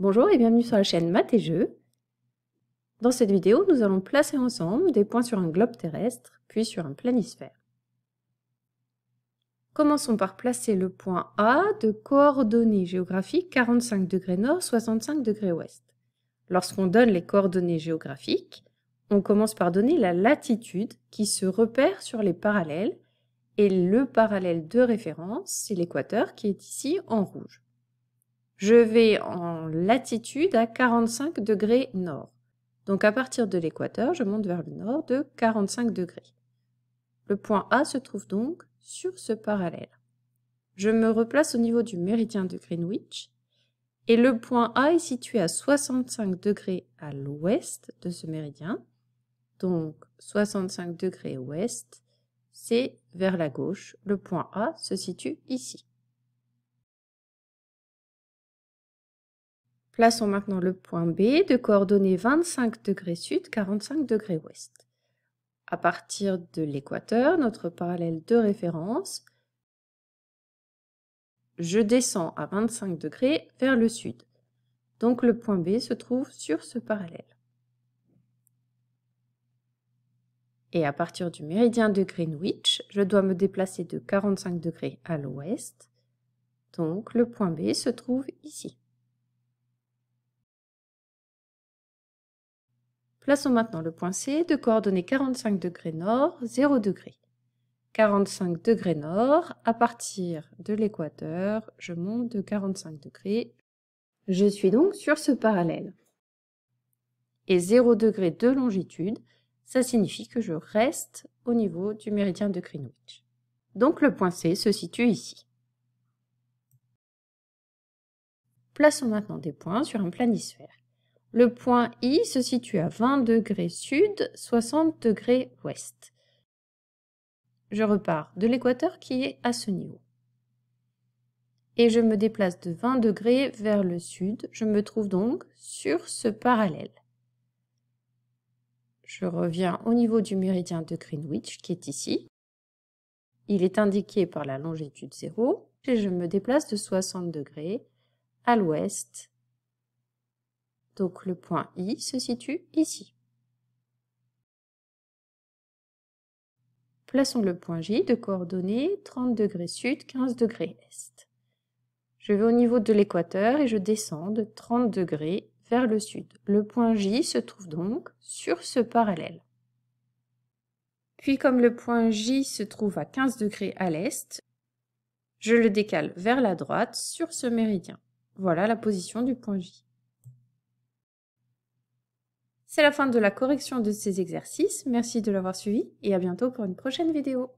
Bonjour et bienvenue sur la chaîne Maths et Jeux. Dans cette vidéo, nous allons placer ensemble des points sur un globe terrestre, puis sur un planisphère. Commençons par placer le point A de coordonnées géographiques 45 degrés nord, 65 degrés ouest. Lorsqu'on donne les coordonnées géographiques, on commence par donner la latitude qui se repère sur les parallèles, et le parallèle de référence, c'est l'équateur qui est ici en rouge. Je vais en latitude à 45 degrés nord. Donc à partir de l'équateur, je monte vers le nord de 45 degrés. Le point A se trouve donc sur ce parallèle. Je me replace au niveau du méridien de Greenwich et le point A est situé à 65 degrés à l'ouest de ce méridien. Donc 65 degrés ouest, c'est vers la gauche. Le point A se situe ici. Plaçons maintenant le point B de coordonnées 25 degrés sud, 45 degrés ouest. À partir de l'équateur, notre parallèle de référence, je descends à 25 degrés vers le sud. Donc le point B se trouve sur ce parallèle. Et à partir du méridien de Greenwich, je dois me déplacer de 45 degrés à l'ouest. Donc le point B se trouve ici. Plaçons maintenant le point C de coordonnées 45 degrés nord, 0 degrés. 45 degrés nord, à partir de l'équateur, je monte de 45 degrés. Je suis donc sur ce parallèle. Et 0 degré de longitude, ça signifie que je reste au niveau du méridien de Greenwich. Donc le point C se situe ici. Plaçons maintenant des points sur un planisphère. Le point I se situe à 20 degrés sud, 60 degrés ouest. Je repars de l'équateur qui est à ce niveau. Et je me déplace de 20 degrés vers le sud. Je me trouve donc sur ce parallèle. Je reviens au niveau du méridien de Greenwich qui est ici. Il est indiqué par la longitude 0 et je me déplace de 60 degrés à l'ouest. Donc le point I se situe ici. Plaçons le point J de coordonnées 30 degrés sud, 15 degrés est. Je vais au niveau de l'équateur et je descends de 30 degrés vers le sud. Le point J se trouve donc sur ce parallèle. Puis comme le point J se trouve à 15 degrés à l'est, je le décale vers la droite sur ce méridien. Voilà la position du point J. C'est la fin de la correction de ces exercices. Merci de l'avoir suivi et à bientôt pour une prochaine vidéo.